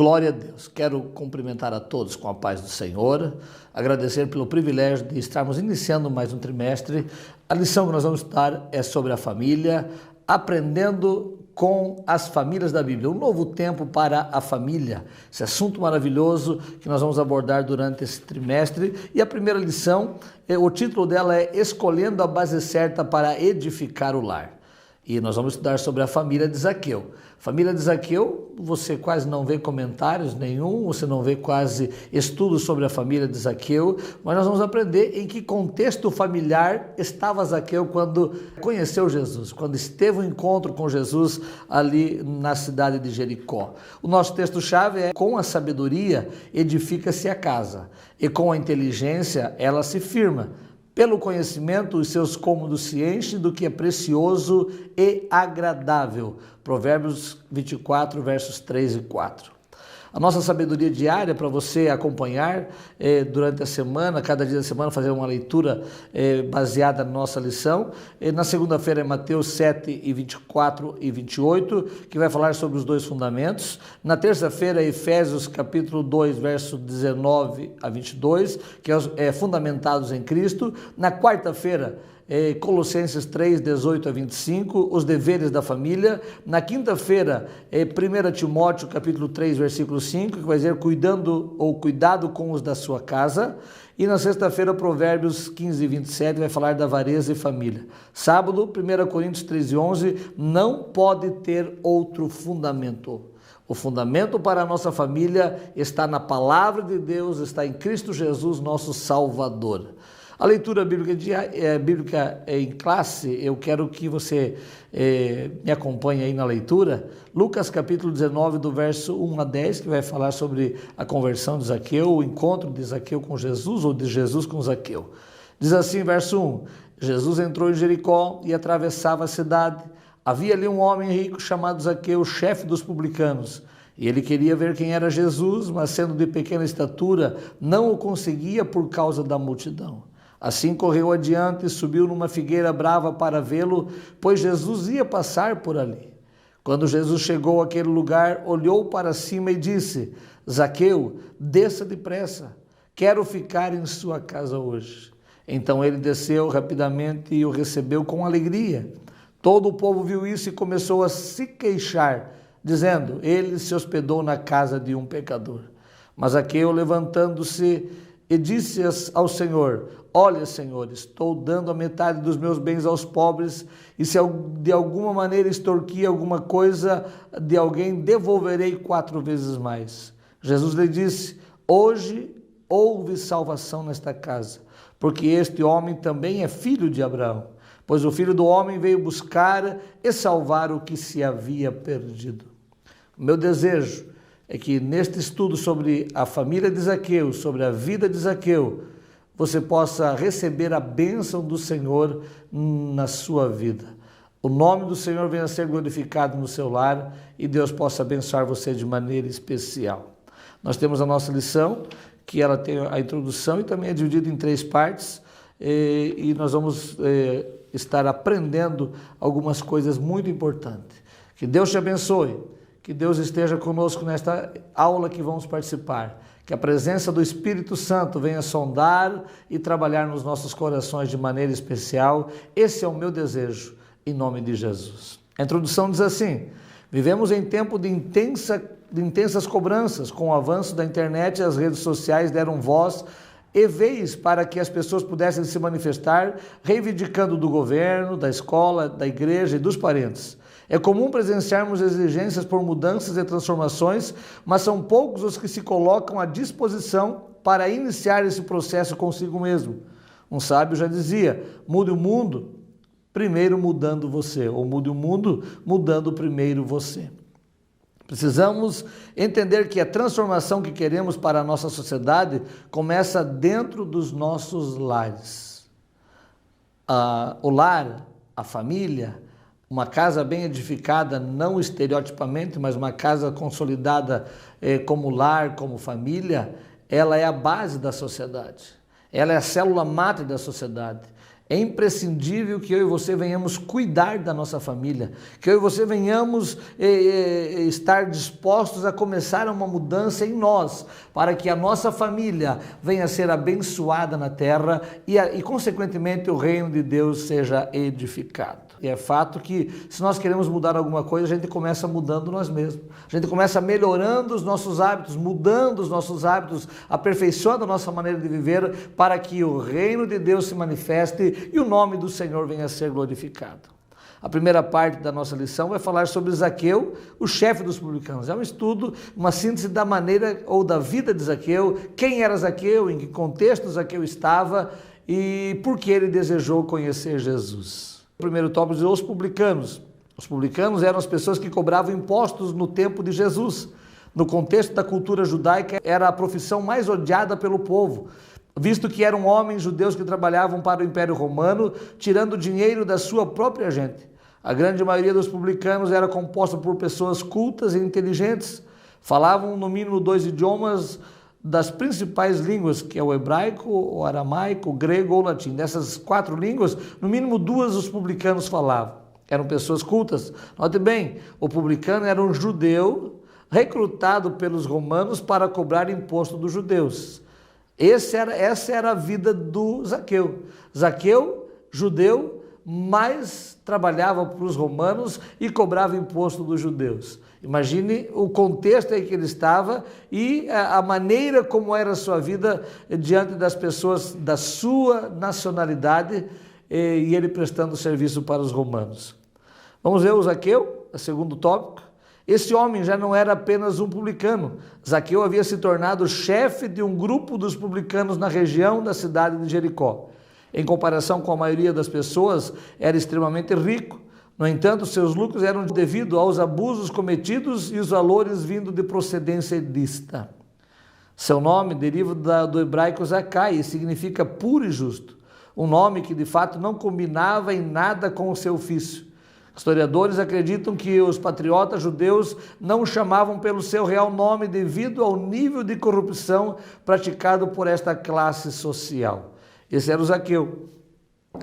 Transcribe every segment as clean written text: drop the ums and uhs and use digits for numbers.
Glória a Deus. Quero cumprimentar a todos com a paz do Senhor, agradecer pelo privilégio de estarmos iniciando mais um trimestre. A lição que nós vamos estudar é sobre a família, aprendendo com as famílias da Bíblia. Um novo tempo para a família. Esse assunto maravilhoso que nós vamos abordar durante esse trimestre. E a primeira lição, o título dela é Escolhendo a Base Certa para Edificar o Lar. E nós vamos estudar sobre a família de Zaqueu. Família de Zaqueu, você quase não vê comentários nenhum, você não vê quase estudos sobre a família de Zaqueu, mas nós vamos aprender em que contexto familiar estava Zaqueu quando conheceu Jesus, quando esteve um encontro com Jesus ali na cidade de Jericó. O nosso texto-chave é: com a sabedoria edifica-se a casa, e com a inteligência ela se firma. Pelo conhecimento, os seus cômodos se enchem do que é precioso e agradável. Provérbios 24, versos 3 e 4. A nossa sabedoria diária para você acompanhar durante a semana, cada dia da semana, fazer uma leitura baseada na nossa lição. Na segunda-feira é Mateus 7, 24 e 28, que vai falar sobre os dois fundamentos. Na terça-feira é Efésios capítulo 2, verso 19 a 22, que é fundamentados em Cristo. Na quarta-feira, Colossenses 3, 18 a 25, os deveres da família. Na quinta-feira, 1 Timóteo capítulo 3, versículo 5, que vai dizer cuidado com os da sua casa. E na sexta-feira, Provérbios 15 e 27, vai falar da avareza e família. Sábado, 1 Coríntios 13 e 11, não pode ter outro fundamento. O fundamento para a nossa família está na palavra de Deus, está em Cristo Jesus, nosso Salvador. A leitura bíblica em classe, eu quero que você me acompanhe aí na leitura. Lucas capítulo 19, do verso 1 a 10, que vai falar sobre a conversão de Zaqueu, o encontro de Zaqueu com Jesus, ou de Jesus com Zaqueu. Diz assim, verso 1, Jesus entrou em Jericó e atravessava a cidade. Havia ali um homem rico chamado Zaqueu, chefe dos publicanos. E ele queria ver quem era Jesus, mas sendo de pequena estatura, não o conseguia por causa da multidão. Assim correu adiante e subiu numa figueira brava para vê-lo, pois Jesus ia passar por ali. Quando Jesus chegou àquele lugar, olhou para cima e disse: Zaqueu, desça depressa, quero ficar em sua casa hoje. Então ele desceu rapidamente e o recebeu com alegria. Todo o povo viu isso e começou a se queixar, dizendo: ele se hospedou na casa de um pecador. Mas Zaqueu, levantando-se, e disse ao Senhor: olha, Senhor, estou dando a metade dos meus bens aos pobres, e se de alguma maneira extorquir alguma coisa de alguém, devolverei 4 vezes mais. Jesus lhe disse: hoje houve salvação nesta casa, porque este homem também é filho de Abraão, pois o Filho do Homem veio buscar e salvar o que se havia perdido. O meu desejo é que neste estudo sobre a família de Zaqueu, sobre a vida de Zaqueu, você possa receber a bênção do Senhor na sua vida. O nome do Senhor venha a ser glorificado no seu lar e Deus possa abençoar você de maneira especial. Nós temos a nossa lição, que ela tem a introdução e também é dividida em 3 partes, e nós vamos estar aprendendo algumas coisas muito importantes. Que Deus te abençoe. Que Deus esteja conosco nesta aula que vamos participar. Que a presença do Espírito Santo venha sondar e trabalhar nos nossos corações de maneira especial. Esse é o meu desejo, em nome de Jesus. A introdução diz assim: vivemos em tempo de intensas cobranças. Com o avanço da internet, as redes sociais deram voz e vez para que as pessoas pudessem se manifestar, reivindicando do governo, da escola, da igreja e dos parentes. É comum presenciarmos exigências por mudanças e transformações, mas são poucos os que se colocam à disposição para iniciar esse processo consigo mesmo. Um sábio já dizia: mude o mundo primeiro mudando você, ou mude o mundo mudando primeiro você. Precisamos entender que a transformação que queremos para a nossa sociedade começa dentro dos nossos lares. O lar, a família, uma casa bem edificada, não estereotipamente, mas uma casa consolidada como lar, como família, ela é a base da sociedade. Ela é a célula máter da sociedade. É imprescindível que eu e você venhamos cuidar da nossa família, que eu e você venhamos estar dispostos a começar uma mudança em nós, para que a nossa família venha a ser abençoada na terra e consequentemente, o reino de Deus seja edificado. E é fato que, se nós queremos mudar alguma coisa, a gente começa mudando nós mesmos. A gente começa melhorando os nossos hábitos, mudando os nossos hábitos, aperfeiçoando a nossa maneira de viver, para que o reino de Deus se manifeste e o nome do Senhor venha a ser glorificado. A primeira parte da nossa lição vai falar sobre Zaqueu, o chefe dos publicanos. É um estudo, uma síntese da maneira ou da vida de Zaqueu, quem era Zaqueu, em que contexto Zaqueu estava e por que ele desejou conhecer Jesus. O primeiro tópico diz os publicanos. Os publicanos eram as pessoas que cobravam impostos no tempo de Jesus. No contexto da cultura judaica, era a profissão mais odiada pelo povo, visto que eram homens judeus que trabalhavam para o Império Romano, tirando dinheiro da sua própria gente. A grande maioria dos publicanos era composta por pessoas cultas e inteligentes, falavam no mínimo 2 idiomas das principais línguas, que é o hebraico, o aramaico, o grego ou o latim. Dessas 4 línguas, no mínimo 2 os publicanos falavam. Eram pessoas cultas. Note bem, o publicano era um judeu recrutado pelos romanos para cobrar imposto dos judeus. Essa era a vida do Zaqueu. Zaqueu, judeu, mas trabalhava para os romanos e cobrava imposto dos judeus. Imagine o contexto em que ele estava e a maneira como era a sua vida diante das pessoas da sua nacionalidade e ele prestando serviço para os romanos. Vamos ver o Zaqueu, o segundo tópico. Esse homem já não era apenas um publicano. Zaqueu havia se tornado chefe de um grupo dos publicanos na região da cidade de Jericó. Em comparação com a maioria das pessoas, era extremamente rico. No entanto, seus lucros eram devido aos abusos cometidos e os valores vindo de procedência ilícita. Seu nome deriva do hebraico Zacai e significa puro e justo. Um nome que de fato não combinava em nada com o seu ofício. Historiadores acreditam que os patriotas judeus não o chamavam pelo seu real nome devido ao nível de corrupção praticado por esta classe social. Esse era o Zaqueu.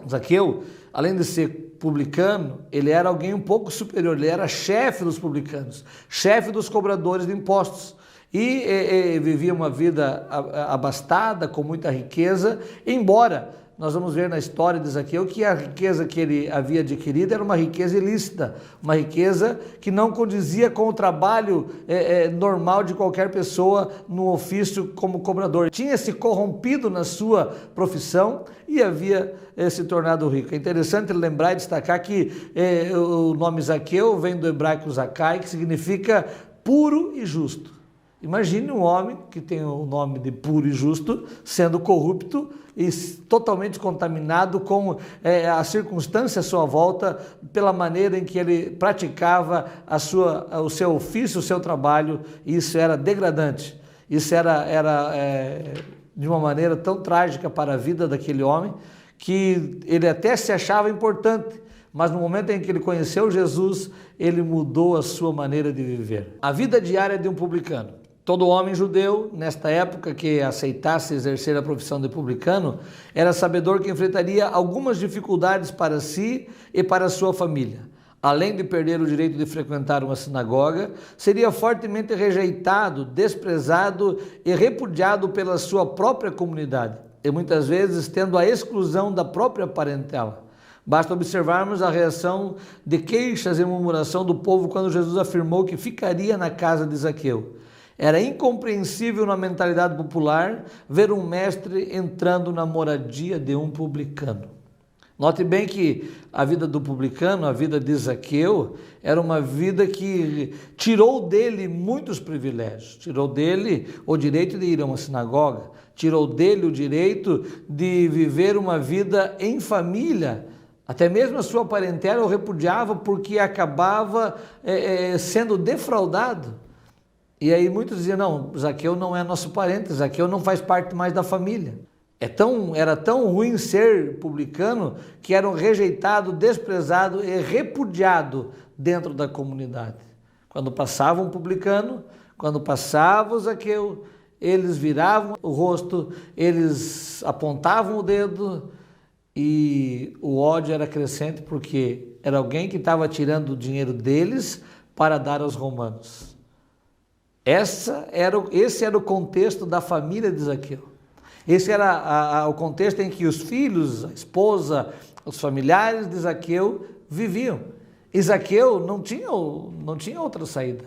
Zaqueu, além de ser publicano, ele era alguém um pouco superior, ele era chefe dos publicanos, chefe dos cobradores de impostos e vivia uma vida abastada, com muita riqueza, embora nós vamos ver na história de Zaqueu que a riqueza que ele havia adquirido era uma riqueza ilícita, uma riqueza que não condizia com o trabalho normal de qualquer pessoa no ofício como cobrador. Tinha se corrompido na sua profissão e havia se tornado rico. É interessante lembrar e destacar que o nome Zaqueu vem do hebraico Zacai, que significa puro e justo. Imagine um homem que tem o nome de puro e justo, sendo corrupto e totalmente contaminado com a circunstância à sua volta, pela maneira em que ele praticava o seu ofício, o seu trabalho, e isso era degradante. Isso era de uma maneira tão trágica para a vida daquele homem, que ele até se achava importante, mas no momento em que ele conheceu Jesus, ele mudou a sua maneira de viver. A vida diária de um publicano. Todo homem judeu, nesta época, que aceitasse exercer a profissão de publicano, era sabedor que enfrentaria algumas dificuldades para si e para a sua família. Além de perder o direito de frequentar uma sinagoga, seria fortemente rejeitado, desprezado e repudiado pela sua própria comunidade, e muitas vezes tendo a exclusão da própria parentela. Basta observarmos a reação de queixas e murmuração do povo quando Jesus afirmou que ficaria na casa de Zaqueu. Era incompreensível na mentalidade popular ver um mestre entrando na moradia de um publicano. Note bem que a vida do publicano, a vida de Zaqueu, era uma vida que tirou dele muitos privilégios. Tirou dele o direito de ir a uma sinagoga, tirou dele o direito de viver uma vida em família. Até mesmo a sua parentela o repudiava porque acabava sendo defraudado. E aí muitos diziam, não, Zaqueu não é nosso parente, Zaqueu não faz parte mais da família. Era tão ruim ser publicano que eram rejeitado, desprezado e repudiado dentro da comunidade. Quando passava um publicano, quando passava o Zaqueu, eles viravam o rosto, eles apontavam o dedo e o ódio era crescente porque era alguém que estava tirando o dinheiro deles para dar aos romanos. Esse era o contexto da família de Zaqueu. Esse era o contexto em que os filhos, a esposa, os familiares de Zaqueu viviam. E Zaqueu não tinha outra saída.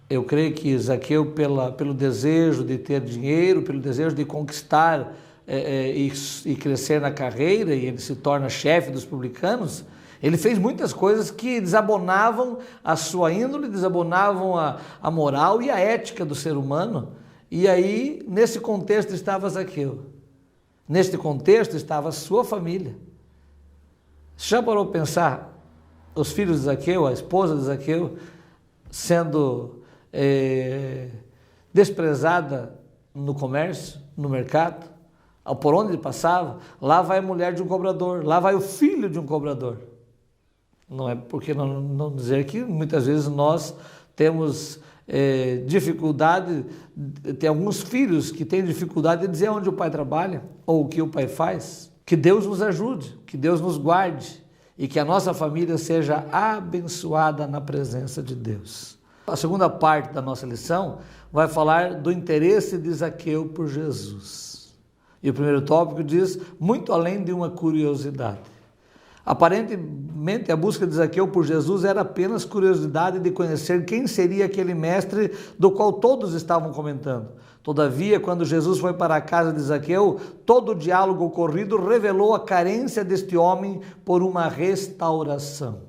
Eu creio que Zaqueu, pelo desejo de ter dinheiro, pelo desejo de conquistar e crescer na carreira, e ele se torna chefe dos publicanos, ele fez muitas coisas que desabonavam a sua índole, desabonavam a moral e a ética do ser humano. E aí, nesse contexto estava Zaqueu. Neste contexto estava a sua família. Você já parou para pensar os filhos de Zaqueu, a esposa de Zaqueu, sendo desprezada no comércio, no mercado, por onde ele passava? Lá vai a mulher de um cobrador, lá vai o filho de um cobrador. Não é porque não dizer que muitas vezes nós temos dificuldade, tem alguns filhos que têm dificuldade de dizer onde o pai trabalha ou o que o pai faz. Que Deus nos ajude, que Deus nos guarde e que a nossa família seja abençoada na presença de Deus. A segunda parte da nossa lição vai falar do interesse de Zaqueu por Jesus. E o primeiro tópico diz, muito além de uma curiosidade. Aparentemente, a busca de Zaqueu por Jesus era apenas curiosidade de conhecer quem seria aquele mestre do qual todos estavam comentando. Todavia, quando Jesus foi para a casa de Zaqueu, todo o diálogo ocorrido revelou a carência deste homem por uma restauração.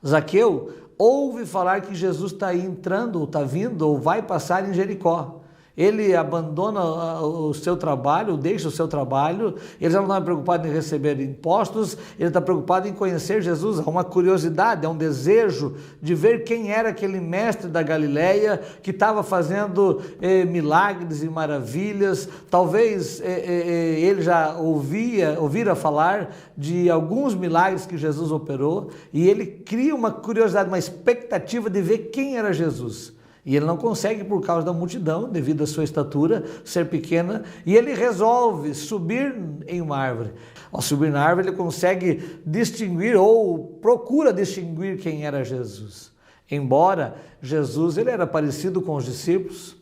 Zaqueu ouve falar que Jesus está entrando, ou está vindo, ou vai passar em Jericó. Ele abandona o seu trabalho, deixa o seu trabalho, ele já não está preocupado em receber impostos, ele está preocupado em conhecer Jesus. Há uma curiosidade, há um desejo de ver quem era aquele mestre da Galileia que estava fazendo milagres e maravilhas. Talvez ele já ouvira falar de alguns milagres que Jesus operou e ele cria uma curiosidade, uma expectativa de ver quem era Jesus. E ele não consegue por causa da multidão, devido à sua estatura ser pequena, e ele resolve subir em uma árvore. Ao subir na árvore, ele consegue distinguir ou procura distinguir quem era Jesus. Embora Jesus ele era parecido com os discípulos,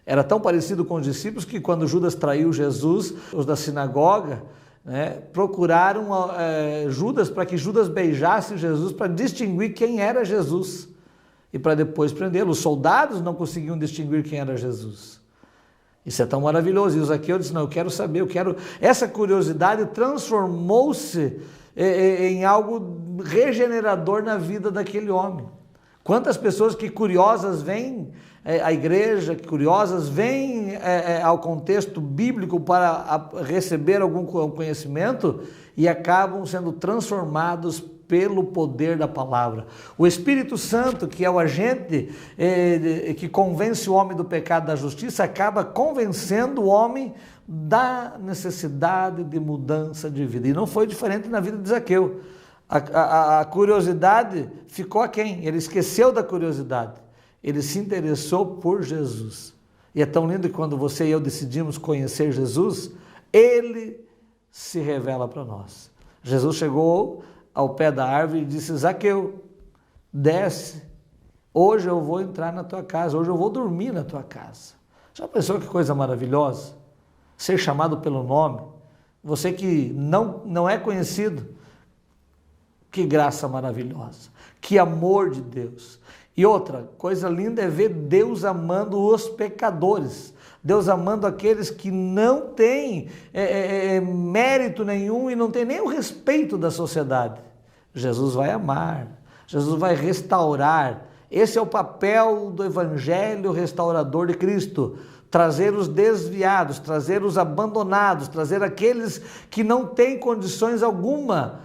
era tão parecido com os discípulos que quando Judas traiu Jesus, os da sinagoga, procuraram Judas para que Judas beijasse Jesus para distinguir quem era Jesus. E para depois prendê-lo. Os soldados não conseguiam distinguir quem era Jesus. Isso é tão maravilhoso. E o Zaqueu disse, não, eu quero saber, Essa curiosidade transformou-se em algo regenerador na vida daquele homem. Quantas pessoas que curiosas vêm à igreja, que curiosas vêm ao contexto bíblico para receber algum conhecimento e acabam sendo transformados pelo poder da palavra. O Espírito Santo, que é o agente que convence o homem do pecado e da justiça, acaba convencendo o homem da necessidade de mudança de vida. E não foi diferente na vida de Zaqueu. A curiosidade ficou aquém. Ele esqueceu da curiosidade. Ele se interessou por Jesus. E é tão lindo que quando você e eu decidimos conhecer Jesus, Ele se revela para nós. Jesus chegou ao pé da árvore e disse, Zaqueu, desce, hoje eu vou entrar na tua casa, hoje eu vou dormir na tua casa. Já pensou que coisa maravilhosa? Ser chamado pelo nome, você que não é conhecido, que graça maravilhosa, que amor de Deus. E outra coisa linda é ver Deus amando os pecadores, Deus amando aqueles que não têm mérito nenhum e não têm nem o respeito da sociedade. Jesus vai amar, Jesus vai restaurar. Esse é o papel do Evangelho restaurador de Cristo. Trazer os desviados, trazer os abandonados, trazer aqueles que não têm condições alguma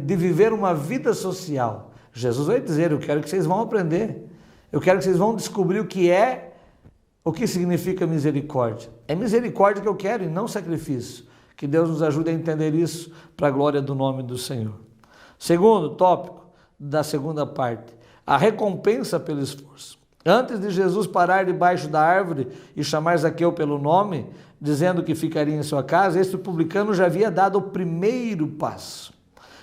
de viver uma vida social. Jesus vai dizer, eu quero que vocês vão aprender, eu quero que vocês vão descobrir o que significa misericórdia. É misericórdia que eu quero e não sacrifício. Que Deus nos ajude a entender isso para a glória do nome do Senhor. Segundo tópico da segunda parte, a recompensa pelo esforço. Antes de Jesus parar debaixo da árvore e chamar Zaqueu pelo nome, dizendo que ficaria em sua casa, este publicano já havia dado o primeiro passo,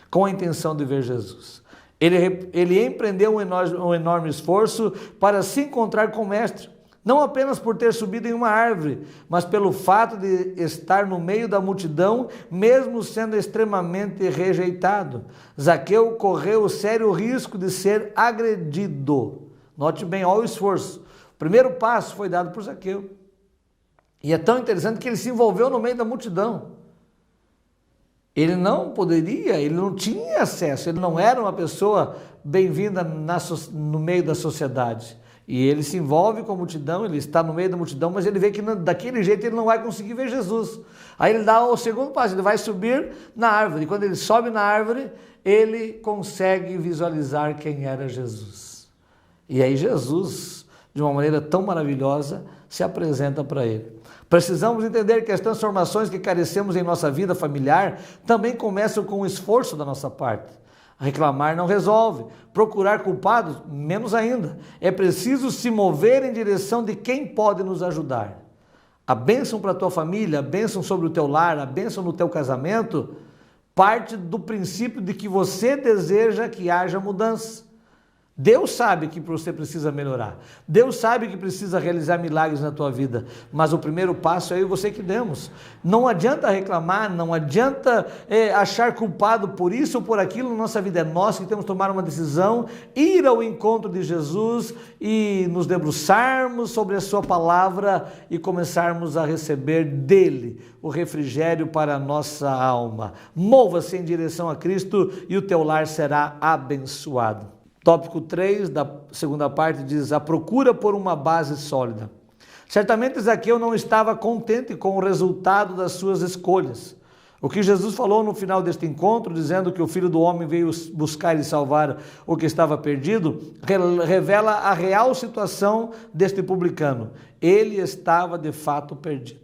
com a intenção de ver Jesus. Ele empreendeu um enorme esforço para se encontrar com o Mestre, não apenas por ter subido em uma árvore, mas pelo fato de estar no meio da multidão, mesmo sendo extremamente rejeitado. Zaqueu correu o sério risco de ser agredido. Note bem, olha o esforço. O primeiro passo foi dado por Zaqueu. E é tão interessante que ele se envolveu no meio da multidão. Ele não poderia, ele não tinha acesso, ele não era uma pessoa bem-vinda no meio da sociedade. E ele se envolve com a multidão, ele está no meio da multidão, mas ele vê que daquele jeito ele não vai conseguir ver Jesus. Aí ele dá o segundo passo, ele vai subir na árvore. E quando ele sobe na árvore, ele consegue visualizar quem era Jesus. E aí Jesus, de uma maneira tão maravilhosa, se apresenta para ele. Precisamos entender que as transformações que carecemos em nossa vida familiar também começam com o esforço da nossa parte. Reclamar não resolve, procurar culpados, menos ainda. É preciso se mover em direção de quem pode nos ajudar. A bênção para a tua família, a bênção sobre o teu lar, a bênção no teu casamento, parte do princípio de que você deseja que haja mudança. Deus sabe que você precisa melhorar. Deus sabe que precisa realizar milagres na tua vida. Mas o primeiro passo é eu e você que demos. Não adianta reclamar, não adianta achar culpado por isso ou por aquilo na nossa vida. É nós que temos que tomar uma decisão, ir ao encontro de Jesus e nos debruçarmos sobre a sua palavra e começarmos a receber dele o refrigério para a nossa alma. Mova-se em direção a Cristo e o teu lar será abençoado. Tópico 3, da segunda parte, diz: a procura por uma base sólida. Certamente Zaqueu não estava contente com o resultado das suas escolhas. O que Jesus falou no final deste encontro, dizendo que o Filho do Homem veio buscar e salvar o que estava perdido, revela a real situação deste publicano. Ele estava de fato perdido.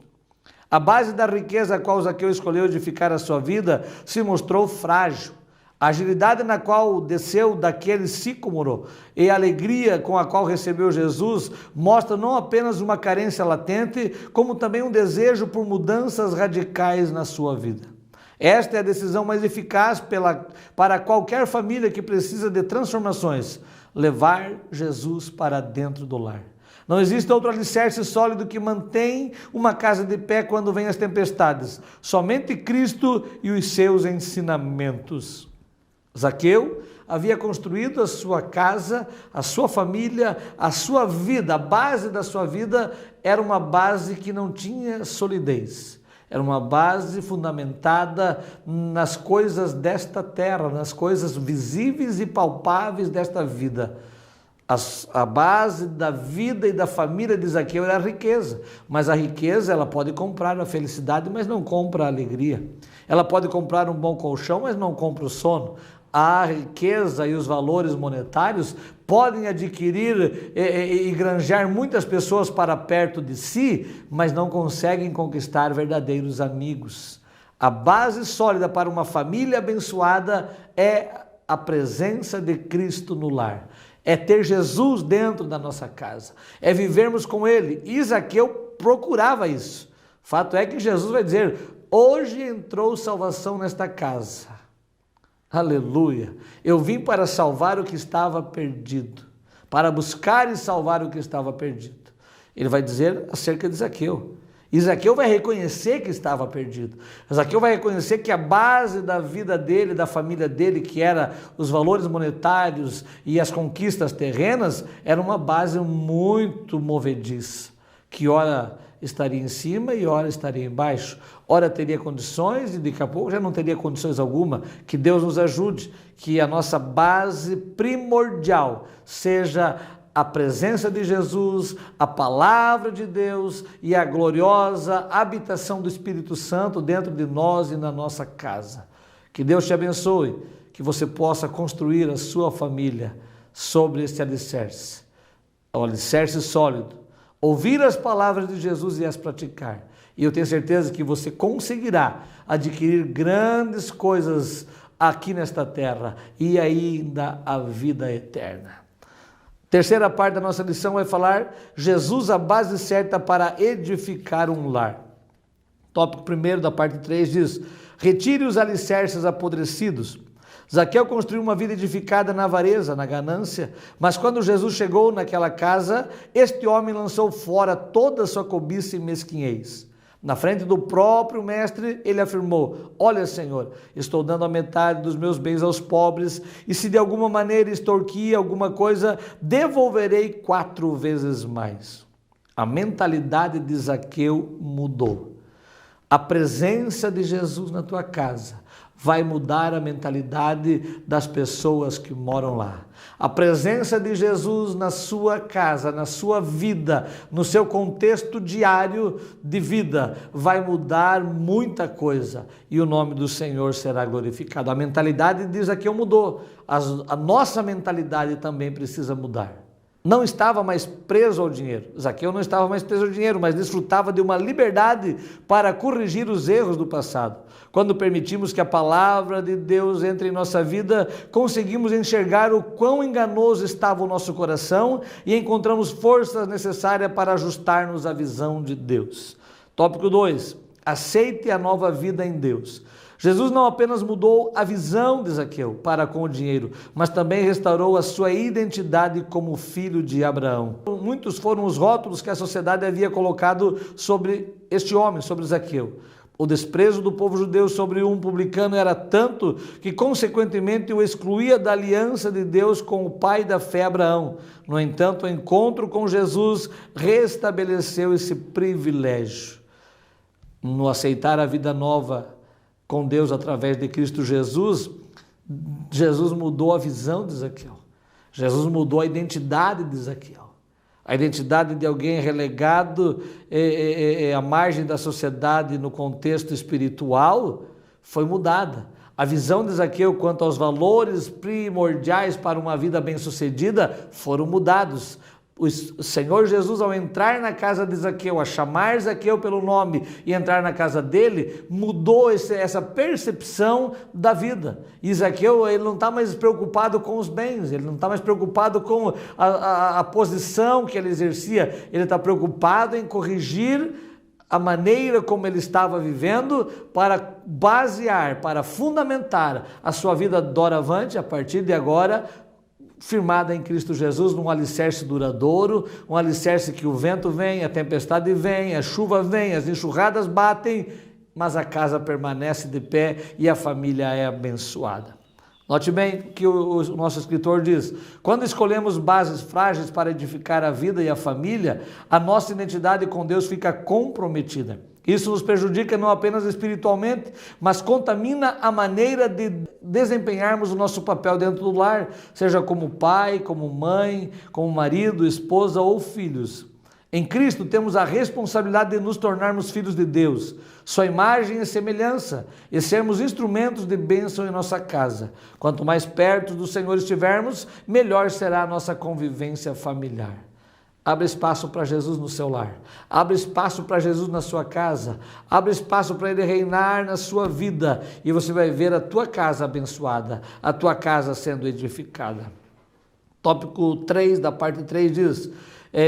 A base da riqueza a qual Zaqueu escolheu edificar a sua vida se mostrou frágil. A agilidade na qual desceu daquele sicômoro e a alegria com a qual recebeu Jesus mostra não apenas uma carência latente, como também um desejo por mudanças radicais na sua vida. Esta é a decisão mais eficaz para qualquer família que precisa de transformações: levar Jesus para dentro do lar. Não existe outro alicerce sólido que mantém uma casa de pé quando vêm as tempestades. Somente Cristo e os seus ensinamentos. Zaqueu havia construído a sua casa, a sua família, a sua vida. A base da sua vida era uma base que não tinha solidez. Era uma base fundamentada nas coisas desta terra, nas coisas visíveis e palpáveis desta vida. A base da vida e da família de Zaqueu era a riqueza, mas a riqueza ela pode comprar a felicidade, mas não compra a alegria. Ela pode comprar um bom colchão, mas não compra o sono. A riqueza e os valores monetários podem adquirir e granjear muitas pessoas para perto de si, mas não conseguem conquistar verdadeiros amigos. A base sólida para uma família abençoada é a presença de Cristo no lar. É ter Jesus dentro da nossa casa. É vivermos com Ele. E Zaqueu procurava isso. Fato é que Jesus vai dizer: hoje entrou salvação nesta casa. Aleluia! Eu vim para salvar o que estava perdido, para buscar e salvar o que estava perdido. Ele vai dizer acerca de Zaqueu. E Zaqueu vai reconhecer que estava perdido. Zaqueu vai reconhecer que a base da vida dele, da família dele, que era os valores monetários e as conquistas terrenas, era uma base muito movediça, que ora estaria em cima e ora estaria embaixo. Ora teria condições e daqui a pouco já não teria condições alguma. Que Deus nos ajude, que a nossa base primordial seja a presença de Jesus, a palavra de Deus e a gloriosa habitação do Espírito Santo dentro de nós e na nossa casa. Que Deus te abençoe, que você possa construir a sua família sobre este alicerce, o alicerce sólido. Ouvir as palavras de Jesus e as praticar. E eu tenho certeza que você conseguirá adquirir grandes coisas aqui nesta terra e ainda a vida eterna. Terceira parte da nossa lição vai falar Jesus, a base certa para edificar um lar. Tópico primeiro da parte 3 diz: retire os alicerces apodrecidos. Zaqueu construiu uma vida edificada na avareza, na ganância, mas quando Jesus chegou naquela casa, este homem lançou fora toda a sua cobiça e mesquinhez. Na frente do próprio mestre, ele afirmou: olha, Senhor, estou dando a metade dos meus bens aos pobres, e se de alguma maneira extorquir alguma coisa, devolverei 4 vezes mais. A mentalidade de Zaqueu mudou. A presença de Jesus na tua casa vai mudar a mentalidade das pessoas que moram lá. A presença de Jesus na sua casa, na sua vida, no seu contexto diário de vida, vai mudar muita coisa e o nome do Senhor será glorificado. A mentalidade de Zaqueu mudou, a nossa mentalidade também precisa mudar. Não estava mais preso ao dinheiro. Zaqueu não estava mais preso ao dinheiro, mas desfrutava de uma liberdade para corrigir os erros do passado. Quando permitimos que a palavra de Deus entre em nossa vida, conseguimos enxergar o quão enganoso estava o nosso coração e encontramos forças necessárias para ajustar-nos à visão de Deus. Tópico 2. Aceite a nova vida em Deus. Jesus não apenas mudou a visão de Zaqueu para com o dinheiro, mas também restaurou a sua identidade como filho de Abraão. Muitos foram os rótulos que a sociedade havia colocado sobre este homem, sobre Zaqueu. O desprezo do povo judeu sobre um publicano era tanto que, consequentemente, o excluía da aliança de Deus com o pai da fé, Abraão. No entanto, o encontro com Jesus restabeleceu esse privilégio. No aceitar a vida nova com Deus através de Cristo Jesus, Jesus mudou a visão de Zaqueu. Jesus mudou a identidade de Zaqueu. A identidade de alguém relegado à margem da sociedade no contexto espiritual foi mudada. A visão de Zaqueu quanto aos valores primordiais para uma vida bem-sucedida foram mudados. O Senhor Jesus, ao entrar na casa de Zaqueu, a chamar Zaqueu pelo nome e entrar na casa dele, mudou essa percepção da vida. E Zaqueu, ele não está mais preocupado com os bens, ele não está mais preocupado com a posição que ele exercia, ele está preocupado em corrigir a maneira como ele estava vivendo para basear, para fundamentar a sua vida doravante, a partir de agora, firmada em Cristo Jesus, num alicerce duradouro, um alicerce que o vento vem, a tempestade vem, a chuva vem, as enxurradas batem, mas a casa permanece de pé e a família é abençoada. Note bem que o nosso escritor diz: quando escolhemos bases frágeis para edificar a vida e a família, a nossa identidade com Deus fica comprometida. Isso nos prejudica não apenas espiritualmente, mas contamina a maneira de desempenharmos o nosso papel dentro do lar, seja como pai, como mãe, como marido, esposa ou filhos. Em Cristo temos a responsabilidade de nos tornarmos filhos de Deus, sua imagem e semelhança, e sermos instrumentos de bênção em nossa casa. Quanto mais perto do Senhor estivermos, melhor será a nossa convivência familiar. Abra espaço para Jesus no seu lar, abra espaço para Jesus na sua casa, abra espaço para Ele reinar na sua vida e você vai ver a tua casa abençoada, a tua casa sendo edificada. Tópico 3 da parte 3 diz: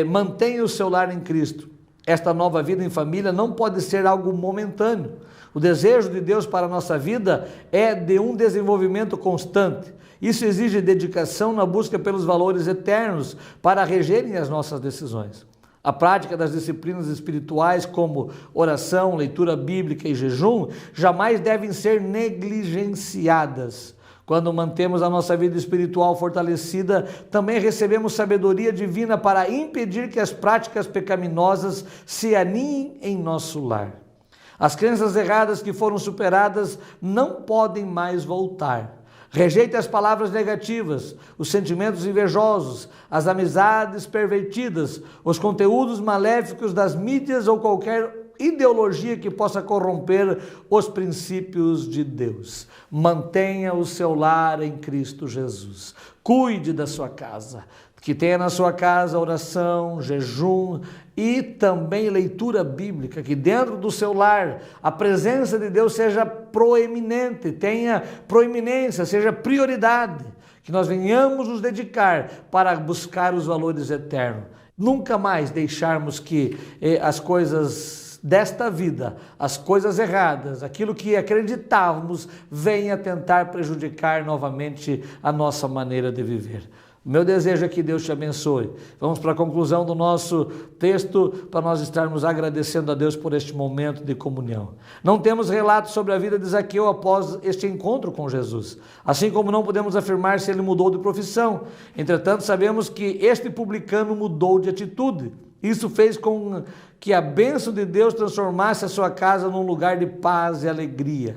mantenha o seu lar em Cristo. Esta nova vida em família não pode ser algo momentâneo. O desejo de Deus para a nossa vida é de um desenvolvimento constante. Isso exige dedicação na busca pelos valores eternos para regerem as nossas decisões. A prática das disciplinas espirituais como oração, leitura bíblica e jejum jamais devem ser negligenciadas. Quando mantemos a nossa vida espiritual fortalecida, também recebemos sabedoria divina para impedir que as práticas pecaminosas se aninhem em nosso lar. As crenças erradas que foram superadas não podem mais voltar. Rejeite as palavras negativas, os sentimentos invejosos, as amizades pervertidas, os conteúdos maléficos das mídias ou qualquer ideologia que possa corromper os princípios de Deus. Mantenha o seu lar em Cristo Jesus. Cuide da sua casa. Que tenha na sua casa oração, jejum e também leitura bíblica, que dentro do seu lar a presença de Deus seja proeminente, tenha proeminência, seja prioridade, que nós venhamos nos dedicar para buscar os valores eternos. Nunca mais deixarmos que as coisas desta vida, as coisas erradas, aquilo que acreditávamos, venha tentar prejudicar novamente a nossa maneira de viver. O meu desejo é que Deus te abençoe. Vamos para a conclusão do nosso texto, para nós estarmos agradecendo a Deus por este momento de comunhão. Não temos relatos sobre a vida de Zaqueu após este encontro com Jesus, assim como não podemos afirmar se ele mudou de profissão. Entretanto, sabemos que este publicano mudou de atitude. Isso fez com que a bênção de Deus transformasse a sua casa num lugar de paz e alegria.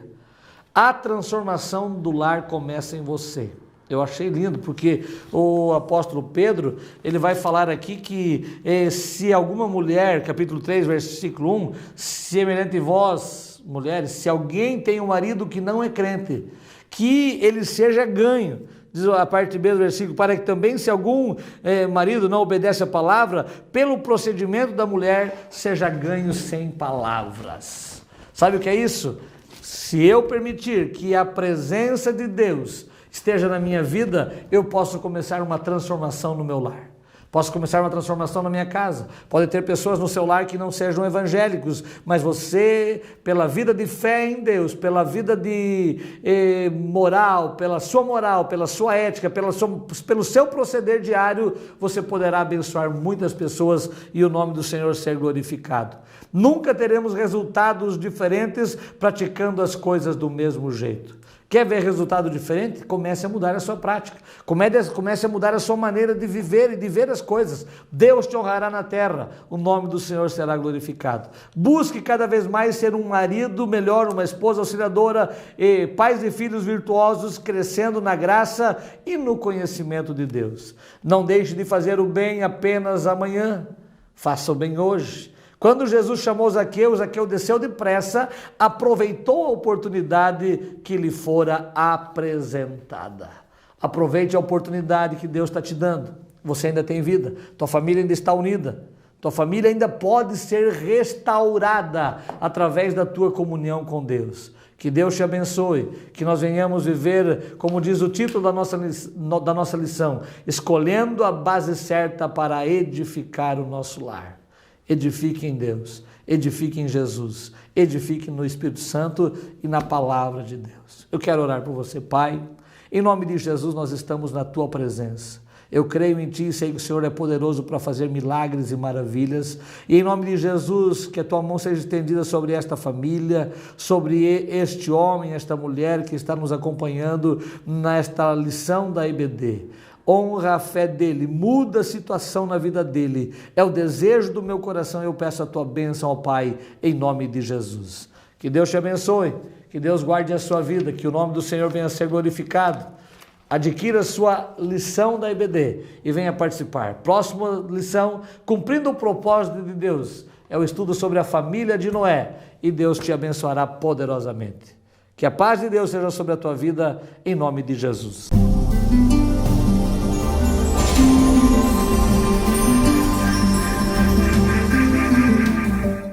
A transformação do lar começa em você. Eu achei lindo, porque o apóstolo Pedro, ele vai falar aqui que se alguma mulher, capítulo 3, versículo 1, semelhante a vós, mulheres, se alguém tem um marido que não é crente, que ele seja ganho. Diz a parte B do versículo, para que também se algum marido não obedece a palavra, pelo procedimento da mulher, seja ganho sem palavras. Sabe o que é isso? Se eu permitir que a presença de Deus esteja na minha vida, eu posso começar uma transformação no meu lar. Posso começar uma transformação na minha casa. Pode ter pessoas no seu lar que não sejam evangélicos, mas você, pela vida de fé em Deus, pela vida de moral, pela sua ética, pelo seu proceder diário, você poderá abençoar muitas pessoas e o nome do Senhor ser glorificado. Nunca teremos resultados diferentes praticando as coisas do mesmo jeito. Quer ver resultado diferente? Comece a mudar a sua prática. Comece a mudar a sua maneira de viver e de ver as coisas. Deus te honrará na terra. O nome do Senhor será glorificado. Busque cada vez mais ser um marido melhor, uma esposa auxiliadora, pais e filhos virtuosos, crescendo na graça e no conhecimento de Deus. Não deixe de fazer o bem apenas amanhã. Faça o bem hoje. Quando Jesus chamou Zaqueu, Zaqueu desceu depressa, aproveitou a oportunidade que lhe fora apresentada. Aproveite a oportunidade que Deus está te dando. Você ainda tem vida, tua família ainda está unida, tua família ainda pode ser restaurada através da tua comunhão com Deus. Que Deus te abençoe, que nós venhamos viver, como diz o título da nossa lição, escolhendo a base certa para edificar o nosso lar. Edifique em Deus, edifique em Jesus, edifique no Espírito Santo e na palavra de Deus. Eu quero orar por você, Pai. Em nome de Jesus, nós estamos na Tua presença. Eu creio em Ti e sei que o Senhor é poderoso para fazer milagres e maravilhas. E em nome de Jesus, que a Tua mão seja estendida sobre esta família, sobre este homem, esta mulher que está nos acompanhando nesta lição da EBD. Honra a fé dele, muda a situação na vida dele. É o desejo do meu coração, eu peço a tua bênção ao Pai, em nome de Jesus. Que Deus te abençoe, que Deus guarde a sua vida, que o nome do Senhor venha a ser glorificado. Adquira a sua lição da EBD e venha participar. Próxima lição, cumprindo o propósito de Deus, é o estudo sobre a família de Noé, e Deus te abençoará poderosamente. Que a paz de Deus seja sobre a tua vida, em nome de Jesus.